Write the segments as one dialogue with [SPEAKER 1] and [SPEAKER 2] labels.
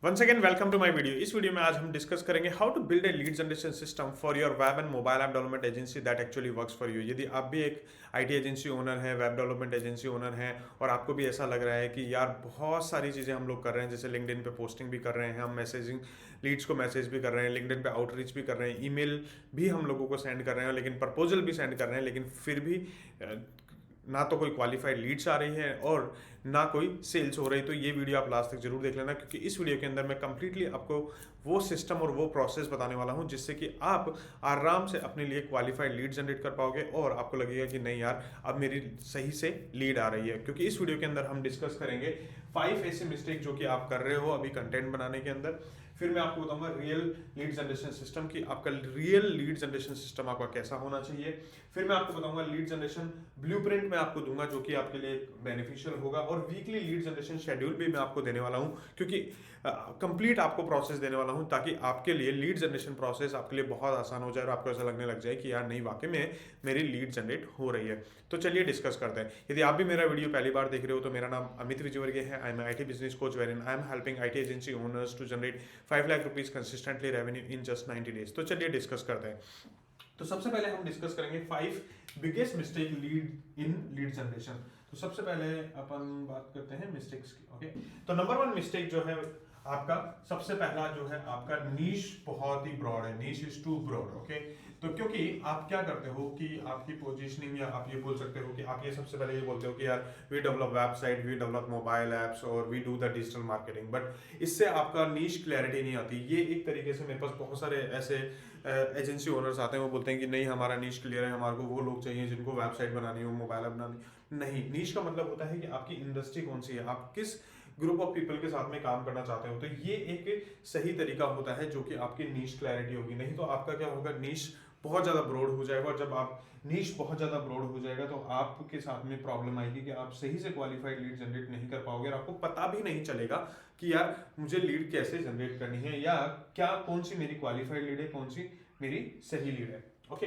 [SPEAKER 1] Once again welcome to my video. इस video में आज हम डिस्कस करेंगे how to build a lead generation system for your web and mobile app development agency that actually works for you. यदि आप भी एक IT agency owner हैं, वेब डेवलपमेंट एजेंसी ओनर हैं और आपको भी ऐसा लग रहा है कि यार बहुत सारी चीज़ें हम लोग कर रहे हैं, जैसे लिंक्डइन पे पोस्टिंग भी कर रहे हैं, हम मैसेजिंग लीड्स को मैसेज भी कर रहे हैं, लिंक्डइन पे आउटरीच भी कर रहे हैं, ईमेल भी हम लोगों को सेंड कर रहे हैं, लेकिन प्रपोजल भी सेंड कर रहे हैं, लेकिन फिर भी ना तो कोई क्वालिफाइड लीड्स आ रही है और ना कोई सेल्स हो रही। तो ये वीडियो आप लास्ट तक जरूर देख लेना, क्योंकि इस वीडियो के अंदर मैं कंप्लीटली आपको वो सिस्टम और वो प्रोसेस बताने वाला हूं जिससे कि आप आराम से अपने लिए क्वालिफाइड लीड जनरेट कर पाओगे और आपको लगेगा कि नहीं यार अब मेरी सही से लीड आ रही है। क्योंकि इस वीडियो के अंदर हम डिस्कस करेंगे 5 ऐसे मिस्टेक जो कि आप कर रहे हो अभी कंटेंट बनाने के अंदर। फिर मैं आपको बताऊंगा रियल लीड जनरेशन सिस्टम की आपका रियल लीड जनरेशन सिस्टम आपका कैसा होना चाहिए। फिर मैं आपको बताऊंगा लीड जनरेशन ब्लूप्रिंट मैं आपको दूंगा जो कि आपके लिए बेनिफिशियल होगा, और वीकली लीड जनरेशन शेड्यूल भी मैं आपको देने वाला हूं, क्योंकि कंप्लीट आपको प्रोसेस देने वाला हूं ताकि आपके लिए लीड जनरेशन प्रोसेस आपके लिए बहुत आसान हो जाए और आपको ऐसा लगने लग जाए कि यार नहीं वाकई में मेरी लीड जनरेट हो रही है। तो चलिए डिस्कस करते हैं। यदि आप भी मेरा वीडियो पहली बार देख रहे हो तो मेरा नाम अमित विजयवर्गीय है। I am IT business coach where I am helping IT agency owners to generate 5 lakh rupees consistently revenue in just 90 days. तो चलिए डिस्कस करते हैं। तो सबसे पहले हम डिस्कस करेंगे 5 biggest mistake lead in lead generation. तो सबसे पहले अपन बात करते हैं मिस्टेक्स की। ओके, तो नंबर 1 मिस्टेक जो है आपका, सबसे पहला जो है आपका नीश बहुत ही ब्रॉड है। Niche is too broad. Okay, तो क्योंकि आप क्या करते हो कि आपकी पोजीशनिंग, या आप ये बोल सकते हो कि आप ये सबसे पहले ये बोलते हो कि यार we develop website, we develop mobile apps और we do the digital marketing, but इससे आपका नीश क्लैरिटी नहीं आती। ये एक तरीके से मेरे पास बहुत सारे ऐसे एजेंसी ओनर्स आते हैं, वो बोलते हैं कि नहीं हमारा नीश क्लियर है, हमारे को वो लोग चाहिए जिनको वेबसाइट बनानी हो, मोबाइल ऐप बनानी। नहीं, नीश का मतलब होता है कि आपकी इंडस्ट्री कौन सी है, आप किस ग्रुप ऑफ पीपल के साथ में काम करना चाहते हो। तो ये एक सही तरीका होता है जो कि आपकी नीश क्लैरिटी होगी। नहीं तो आपका क्या होगा, नीश बहुत ज़्यादा ब्रॉड हो जाएगा, और जब आप नीश बहुत ज़्यादा ब्रॉड हो जाएगा तो आपके साथ में प्रॉब्लम आएगी कि आप सही से क्वालिफाइड लीड जनरेट नहीं कर पाओगे और आपको पता भी नहीं चलेगा कि यार मुझे लीड कैसे जनरेट करनी है, या क्या कौन सी मेरी क्वालिफाइड लीड है, कौन सी मेरी सही लीड है। Okay,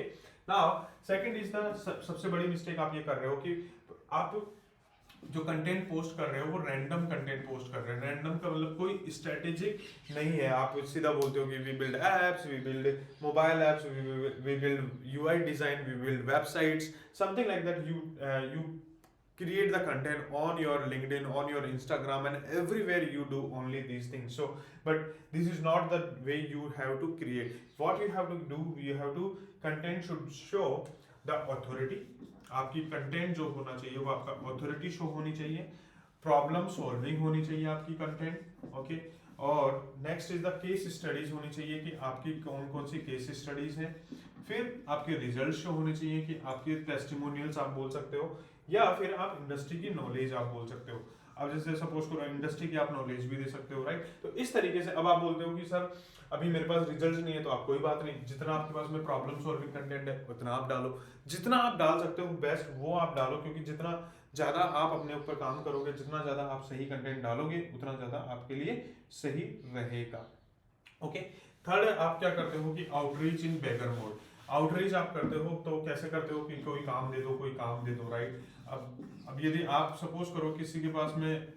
[SPEAKER 1] now second is the सबसे बड़ी मिस्टेक आप ये कर रहे हो कि आप जो कंटेंट पोस्ट कर रहे हो वो रैंडम कंटेंट पोस्ट कर रहे हैं। रैंडम का मतलब कोई स्ट्रेटेजिक नहीं है। आप सीधा बोलते हो कि we build apps, we build mobile apps, we build UI design, we build websites, something like that. You create the content on your LinkedIn, on your Instagram, and everywhere you do only these things. So but this is not the way you have to create. What you have to do, you have to, content should show the authority। आपकी content जो होना चाहिए वो आपका authority show होनी चाहिए, problem solving होनी चाहिए आपकी कंटेंट। ओके, और next is the case studies होनी चाहिए कि आपकी कौन कौन सी केस स्टडीज हैं। फिर आपके रिजल्ट शो होने चाहिए कि आपके टेस्टिमोनियल्स आप बोल सकते हो, या फिर आप इंडस्ट्री की नॉलेज आप बोल सकते हो। अब जैसे सपोज करो इंडस्ट्री की आप नॉलेज भी दे सकते हो, राइट। तो इस तरीके से अब आप बोलते हो कि सर अभी मेरे पास रिजल्ट नहीं है, तो आप कोई बात नहीं, जितना आपके पास में प्रॉब्लम सॉल्विंग कंटेंट है उतना आप डालो, जितना आप डाल सकते हो बेस्ट वो आप डालो, क्योंकि जितना ज्यादा आप अपने ऊपर काम करोगे, जितना ज्यादा आप सही कंटेंट डालोगे, उतना ज्यादा आपके लिए सही रहेगा। ओके, थर्ड आप क्या करते हो कि आउटरीच इन बेगर मोड। आउटरीच आप करते हो तो कैसे करते हो कि कोई काम दे दो, कोई काम दे दो, राइट। अब यदि आप सपोज करो किसी के पास में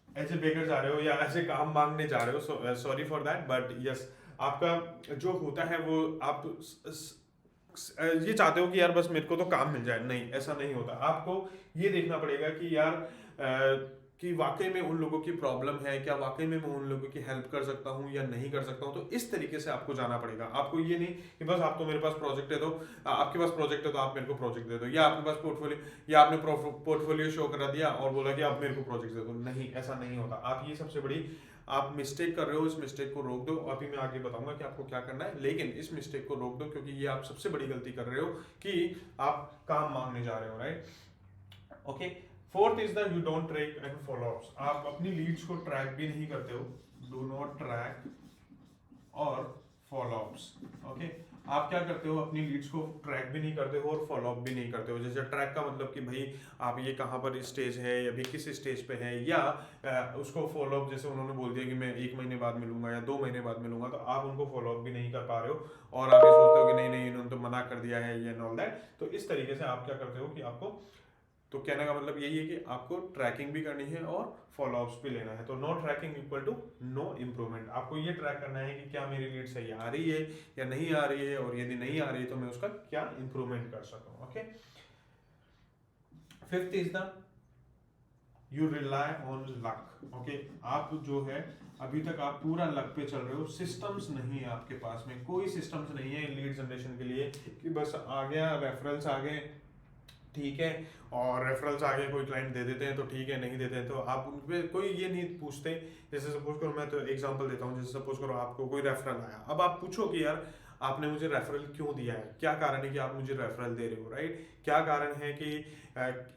[SPEAKER 1] ऐसे बेकर जा रहे हो या ऐसे काम मांगने जा रहे हो, sorry for that, but yes, आपका जो होता है वो आप ये चाहते हो कि यार बस मेरे को तो काम मिल जाए। नहीं, ऐसा नहीं होता। आपको ये देखना पड़ेगा कि यार कि वाकई में उन लोगों की प्रॉब्लम है क्या, वाकई में मैं उन लोगों की हेल्प कर सकता हूँ या नहीं कर सकता हूँ। तो इस तरीके से आपको जाना पड़ेगा। आपको ये नहीं कि बस आप तो मेरे पास प्रोजेक्ट है, तो आपके पास प्रोजेक्ट है तो आप मेरे को प्रोजेक्ट दे दो, या आपके पास पोर्टफोलियो, या आपने पोर्टफोलियो शो करा दिया और बोला कि आप मेरे को प्रोजेक्ट दे दो। नहीं, ऐसा नहीं होता। आप ये सबसे बड़ी आप मिस्टेक कर रहे हो, इस मिस्टेक को रोक दो। अभी मैं आगे बताऊंगा कि आपको क्या करना है, लेकिन इस मिस्टेक को रोक दो, क्योंकि ये आप सबसे बड़ी गलती कर रहे हो कि आप काम मांगने जा रहे हो, right. Okay, fourth is the you don't track and follow ups. आप अपनी लीड्स को ट्रैक भी नहीं करते हो। डू नॉट ट्रैक और फॉलो अप्स। ओके, आप क्या करते हो, अपनी लीड्स को ट्रैक भी नहीं करते हो और फॉलो अप भी नहीं करते हो। जैसे ट्रैक का मतलब कि भाई आप ये कहाँ पर स्टेज है, अभी किस स्टेज पे है, या उसको फॉलो अप, जैसे उन्होंने बोल दिया कि मैं 1 महीने बाद मिलूंगा या 2 महीने बाद मिलूंगा, तो आप उनको फॉलो अप भी नहीं कर पा रहे हो और आप ये सोचते हो कि नहीं नहीं इन्होंने तो मना कर दिया है, ये एंड ऑल दैट। तो इस तरीके से आप क्या करते हो कि आपको तो कहने का मतलब यही है कि आपको ट्रैकिंग भी करनी है और फॉलोअप्स भी लेना है। तो no tracking equal to no improvement. आपको ये ट्रैक करना है कि क्या मेरी लीड सही आ रही है या नहीं आ रही है, और यदि नहीं आ रही है तो मैं उसका क्या इम्प्रूवमेंट कर सकूं। Okay, fifth is the you rely on luck. Okay, आप जो है अभी तक आप पूरा लक पे चल रहे हो, सिस्टम्स नहीं है आपके पास में, कोई सिस्टम्स नहीं है लीड जनरेशन के लिए कि बस आ गया, रेफरल्स आ गए, ठीक है, और रेफरल्स आगे कोई क्लाइंट दे देते हैं तो ठीक है, नहीं देते हैं तो आप उन पे कोई ये नहीं पूछते। जैसे सपोज करो, मैं तो एग्जांपल देता हूँ, जैसे सपोज करो आपको कोई रेफरल आया, अब आप पूछो कि यार आपने मुझे रेफरल क्यों दिया है, क्या कारण है कि आप मुझे रेफरल दे रहे हो, राइट, क्या कारण है कि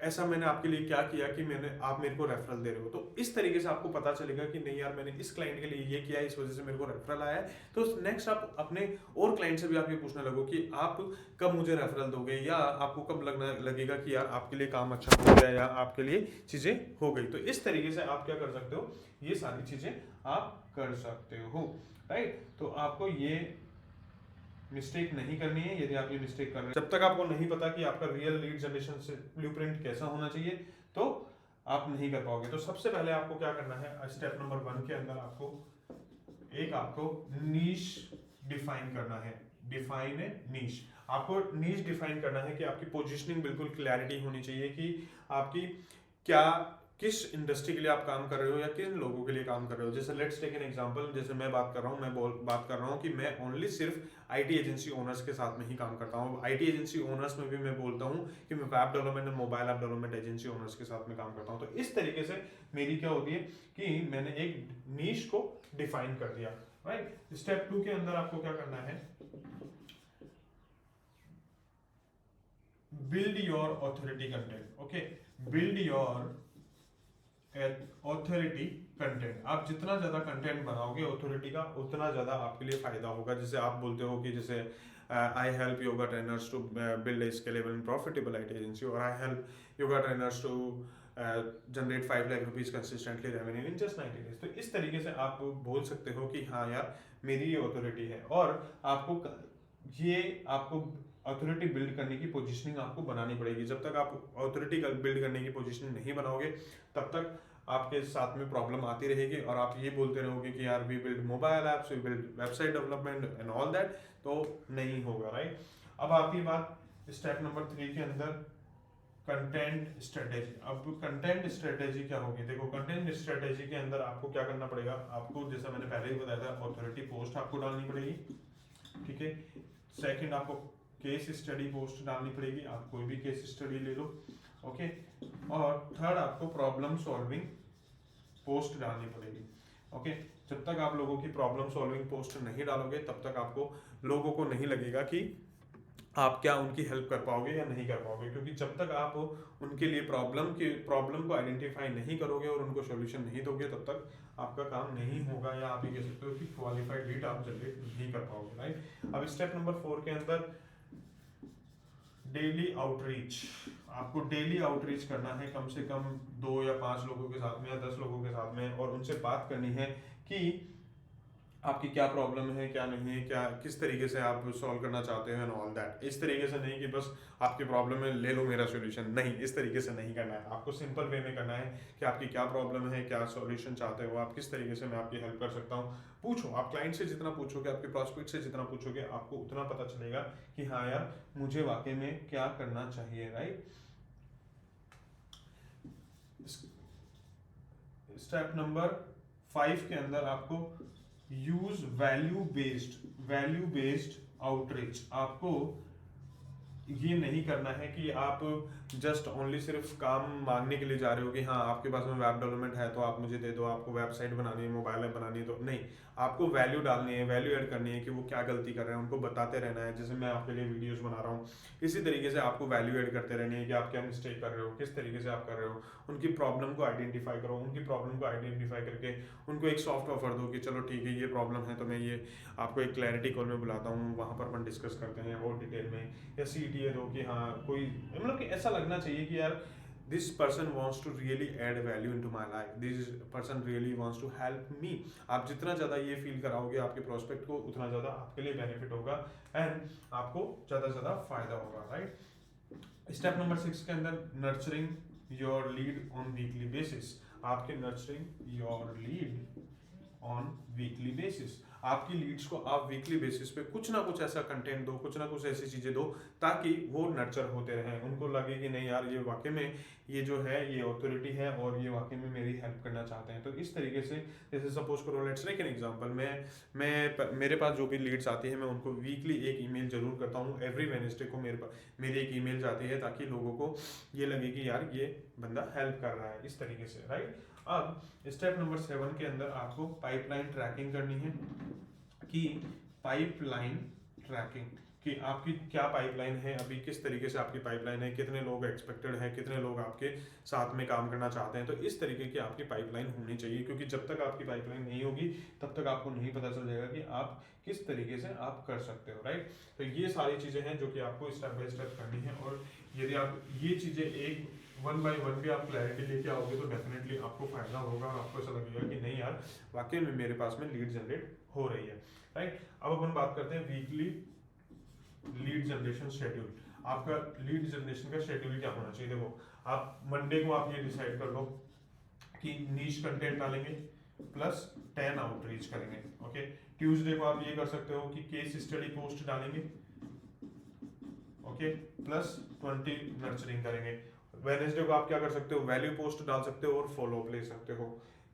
[SPEAKER 1] ऐसा मैंने आपके लिए क्या किया कि आप मेरे को रेफरल दे रहे हो। तो इस तरीके से आपको पता चलेगा कि नहीं यार मैंने इस क्लाइंट के लिए ये किया, इस वजह से मेरे को रेफरल आया है। तो नेक्स्ट आप अपने और क्लाइंट से भी आप ये पूछने लगो कि आप कब मुझे रेफरल दोगे, या आपको कब लगेगा कि यार आपके लिए काम अच्छा हो गया या आपके लिए चीजें हो गई। तो इस तरीके से आप क्या कर सकते हो, ये सारी चीजें आप कर सकते हो, राइट। तो आपको ये मिस्टेक नहीं करनी है। यदि आप ये मिस्टेक कर रहे हैं, जब तक आपको नहीं पता कि आपका रियल लीड जनरेशन से ब्लूप्रिंट कैसा होना चाहिए, तो आप नहीं कर पाओगे। तो सबसे पहले आपको क्या करना है, स्टेप नंबर 1 के अंदर आपको नीश डिफाइन करना है। डिफाइन है नीश। आपको नीश डिफाइन करना है कि आपकी पोजीशनिंग बिल्कुल क्लैरिटी होनी चाहिए कि आपकी क्या, किस इंडस्ट्री के लिए आप काम कर रहे हो या किन लोगों के लिए काम कर रहे हो। जैसे लेट्स टेक एन एग्जांपल, जैसे मैं बात कर रहा हूँ, बात कर रहा हूँ कि मैं ओनली सिर्फ आईटी एजेंसी ओनर्स के साथ में ही काम करता हूँ। आईटी एजेंसी ओनर्स में भी मैं बोलता हूँ कि मैं वेब डेवलपमेंट और mobile app development agency owners के साथ में काम करता हूँ। तो इस तरीके से मेरी क्या होती है कि मैंने एक नीश को डिफाइन कर दिया, राइट। स्टेप 2 के अंदर आपको क्या करना है, build your authority content. Okay, build your authority content. आप जितना ज्यादा कंटेंट बनाओगे ऑथोरिटी का, उतना ज्यादा आपके लिए फायदा होगा। जैसे आप बोलते हो कि जैसे I help yoga trainers to build a scalable and profitable IT agency, और I help yoga trainers to generate 5 lakh rupees consistently revenue in just 90 days. तो इस तरीके से आप बोल सकते हो कि हाँ यार मेरी ये ऑथोरिटी है। और आपको ऑथोरिटी बिल्ड करने की पोजीशनिंग आपको बनानी पड़ेगी। जब तक आप ऑथोरिटी बिल्ड करने की पोजीशनिंग नहीं बनाओगे, तब तक आपके साथ में प्रॉब्लम आती रहेगी और आप ये बोलते रहोगे कि यार we build mobile apps, we build website development and all that, तो नहीं होगा, राइट। अब आती बात स्टेप नंबर 3 के अंदर, कंटेंट स्ट्रेटेजी। अब कंटेंट स्ट्रेटेजी क्या होगी, देखो कंटेंट स्ट्रेटेजी के अंदर आपको क्या करना पड़ेगा, आपको जैसा मैंने पहले ही बताया था, ऑथोरिटी पोस्ट आपको डालनी पड़ेगी, ठीक है। सेकंड, आपको केस स्टडी पोस्ट डालनी पड़ेगी, आप कोई भी केस स्टडी ले लो, ओके। और थर्ड, आपको प्रॉब्लम सॉल्विंग पोस्ट डालनी पड़ेगी, ओके। जब तक आप लोगों की प्रॉब्लम सॉल्विंग पोस्ट नहीं डालोगे, तब तक आपको लोगों को नहीं लगेगा कि आप क्या उनकी हेल्प कर पाओगे या नहीं कर पाओगे। क्योंकि जब तक आप उनके लिए प्रॉब्लम को आइडेंटिफाई नहीं करोगे और उनको सॉल्यूशन नहीं दोगे, तब तक आपका काम नहीं होगा, या आप ये कह सकते हो कि क्वालिफाइड लीड आप जनरेट नहीं कर पाओगे, राइट। अब स्टेप नंबर 4 के अंदर डेली आउटरीच। आपको डेली आउटरीच करना है, कम से कम 2 या 5 लोगों के साथ में या 10 लोगों के साथ में, और उनसे बात करनी है कि आपकी क्या प्रॉब्लम है, क्या नहीं है, क्या किस तरीके से आप सॉल्व करना चाहते हो एंड ऑल दैट। इस तरीके से नहीं कि बस आपकी प्रॉब्लम है ले लो मेरा सॉल्यूशन, नहीं, इस तरीके से नहीं करना है। आपको सिंपल वे में करना है कि आपकी क्या प्रॉब्लम है, क्या सॉल्यूशन चाहते हो आप, किस तरीके से मैं आपकी हेल्प कर सकता हूँ। पूछो, आप क्लाइंट से जितना पूछोगे, आपके प्रॉस्पेक्ट से जितना पूछोगे, आपको उतना पता चलेगा कि हाँ यार मुझे वाकई में क्या करना चाहिए, राइट। स्टेप नंबर 5 के अंदर आपको यूज वैल्यू बेस्ड आउटरीच। आपको ये नहीं करना है कि आप जस्ट ओनली सिर्फ काम मांगने के लिए जा रहे हो कि हाँ आपके पास में वेब डेवलपमेंट है तो आप मुझे दे दो, आपको वेबसाइट बनानी है, मोबाइल ऐप बनानी है, तो नहीं, आपको वैल्यू डालनी है, वैल्यू ऐड करनी है कि वो क्या गलती कर रहे हैं, उनको बताते रहना है। जैसे मैं आपके लिए वीडियोस बना रहा हूँ, इसी तरीके से आपको वैल्यू ऐड करते रहनी है कि आप क्या मिस्टेक कर रहे हो, किस तरीके से आप कर रहे हो। उनकी प्रॉब्लम को आइडेंटिफाई करो, उनकी प्रॉब्लम को आइडेंटिफाई करके उनको एक सॉफ्ट ऑफर दो कि चलो ठीक है ये प्रॉब्लम है, तो मैं ये आपको एक क्लैरिटी कॉल में बुलाता हूँ, वहाँ पर अपन डिस्कस करते हैं और डिटेल में, या CTA दो कि हाँ कोई, मतलब कि ऐसा लगना चाहिए कि यार this person wants to really add value into my life, this person really wants to help me। आप जितना ज़्यादा ये फील कराओगे आपके प्रोस्पेक्ट को, उतना ज़्यादा आपके लिए बेनिफिट होगा एंड आपको ज़्यादा से ज़्यादा फायदा होगा, राइट। स्टेप नंबर 6 के अंदर nurturing your lead on weekly basis, आपके nurturing your lead on weekly basis, आपकी लीड्स को आप वीकली बेसिस पे कुछ ना कुछ ऐसा कंटेंट दो, कुछ ना कुछ ऐसी चीजें दो ताकि वो नर्चर होते रहें, उनको लगे कि नहीं यार ये वाकई में ये जो है ये ऑथोरिटी है और ये वाकई में मेरी हेल्प करना चाहते हैं। तो इस तरीके से जैसे सपोज करो, लेट्स टेक एन एग्जांपल, मेरे पास जो भी लीड्स आती है मैं उनको वीकली एक ईमेल जरूर करता हूँ। एवरी वेडनेसडे को मेरी एक ईमेल जाती है ताकि लोगों को ये लगे कि यार ये बंदा हेल्प कर रहा है, इस तरीके से, राइट। अब स्टेप नंबर 7 के अंदर आपको पाइपलाइन ट्रैकिंग करनी है कि पाइपलाइन ट्रैकिंग कि आपकी क्या पाइपलाइन है, अभी किस तरीके से आपकी पाइपलाइन है, कितने लोग एक्सपेक्टेड हैं, कितने लोग आपके साथ में काम करना चाहते हैं। तो इस तरीके की आपकी पाइपलाइन होनी चाहिए, क्योंकि जब तक आपकी पाइपलाइन नहीं होगी तब तक आपको नहीं पता चल जाएगा कि आप किस तरीके से आप कर सकते हो, राइट। तो ये सारी चीज़ें हैं जो कि आपको स्टेप बाय स्टेप करनी है, और यदि आप ये चीज़ें एक 1 बाय 1 भी आप क्लैरिटी लेके आओगे तो डेफिनेटली आपको फायदा होगा और आपको ऐसा लगेगा कि नहीं यार वाकई में मेरे पास में लीड जनरेट हो रही है, राइट। अब अपन बात करते हैं वीकली लीड जनरेशन शेड्यूल। आपका लीड जनरेशन का शेड्यूल क्या होना चाहिए? देखो, आप मंडे को आप ये डिसाइड कर लो कि नीश कंटेंट डालेंगे प्लस 10 आउटरीच करेंगे, ओके। ट्यूसडे को आप ये कर सकते हो कि केस स्टडी पोस्ट डालेंगे, ओके, प्लस 20 नर्चरिंग करेंगे। वेडनेसडे को आप क्या कर सकते हो, वैल्यू पोस्ट डाल सकते हो और फॉलो अप ले सकते हो।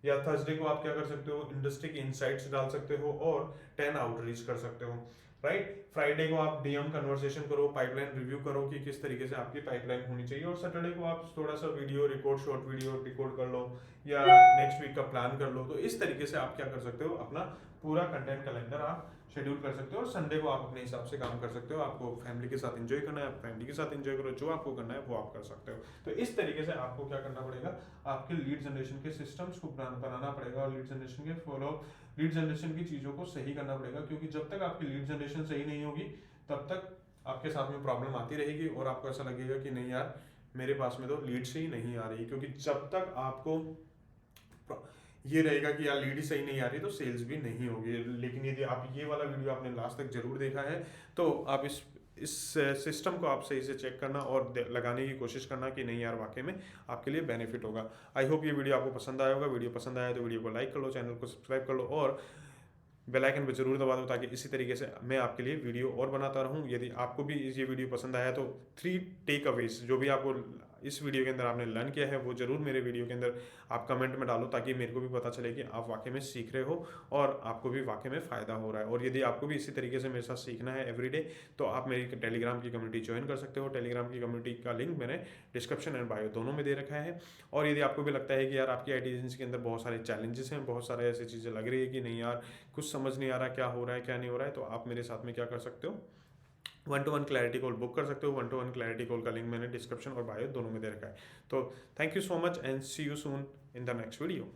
[SPEAKER 1] या थर्सडे को आप क्या कर सकते हो, इंडस्ट्री के इनसाइट्स डाल सकते हो और 10 आउटरीच कर सकते हो, राइट। फ्राइडे को आप डीएम कन्वर्सेशन करो, पाइपलाइन रिव्यू करो कि किस तरीके से आपकी पाइपलाइन होनी चाहिए। और सैटरडे को आप थोड़ा सा video record, short video record कर लो या नेक्स्ट वीक का प्लान कर लो। तो इस तरीके से आप क्या कर सकते हो, अपना पूरा कंटेंट कैलेंडर आप शेड्यूल कर सकते हो। और संडे को आप अपने हिसाब से काम कर सकते हो, आपको फैमिली के साथ एंजॉय करना है आप फैमिली के साथ एंजॉय करो, जो आपको करना है वो आप कर सकते हो। तो इस तरीके से आपको क्या करना पड़ेगा, आपके लीड जनरेशन के सिस्टम्स को बनाना पड़ेगा और लीड जनरेशन के लीड जनरेशन की चीज़ों को सही करना पड़ेगा, क्योंकि जब तक आपकी लीड जनरेशन सही नहीं होगी तब तक आपके साथ में प्रॉब्लम आती रहेगी और आपको ऐसा लगेगा कि नहीं यार मेरे पास में तो लीड से ही नहीं आ रही। क्योंकि जब तक आपको ये रहेगा कि यार लीड ही सही नहीं आ रही तो सेल्स भी नहीं होगी। लेकिन यदि आप ये वाला वीडियो आपने लास्ट तक जरूर देखा है तो आप इस सिस्टम को आप सही से चेक करना और लगाने की कोशिश करना कि नहीं यार वाकई में आपके लिए बेनिफिट होगा। आई होप ये वीडियो आपको पसंद आया होगा। वीडियो पसंद आया तो वीडियो को लाइक कर लो, चैनल को सब्सक्राइब कर लो और बेल आइकन पर जरूर दबा दो ताकि इसी तरीके से मैं आपके लिए वीडियो और बनाता रहूं। यदि आपको भी ये वीडियो पसंद आया तो 3 टेक अवेज जो भी आपको इस वीडियो के अंदर आपने लर्न किया है वो जरूर मेरे वीडियो के अंदर आप कमेंट में डालो ताकि मेरे को भी पता चले कि आप वाकई में सीख रहे हो और आपको भी वाकई में फ़ायदा हो रहा है। और यदि आपको भी इसी तरीके से मेरे साथ सीखना है एवरीडे तो आप मेरी टेलीग्राम की कम्युनिटी ज्वाइन कर सकते हो। टेलीग्राम की कम्युनिटी का लिंक मैंने डिस्क्रिप्शन एंड बायो दोनों में दे रखा है। और यदि आपको भी लगता है कि यार आपकी IT एजेंसी के अंदर बहुत सारे चैलेंजेस हैं, बहुत सारे ऐसी चीज़ें लग रही है कि नहीं यार कुछ समझ नहीं आ रहा क्या हो रहा है क्या नहीं हो रहा है, तो आप मेरे साथ में क्या कर सकते हो, 1-to-1 क्लैरिटी कॉल बुक कर सकते हो। 1-to-1 क्लैरिटी कॉल का लिंक मैंने डिस्क्रिप्शन और बायो दोनों में दे रखा है। तो thank you so much and see you soon in the next video.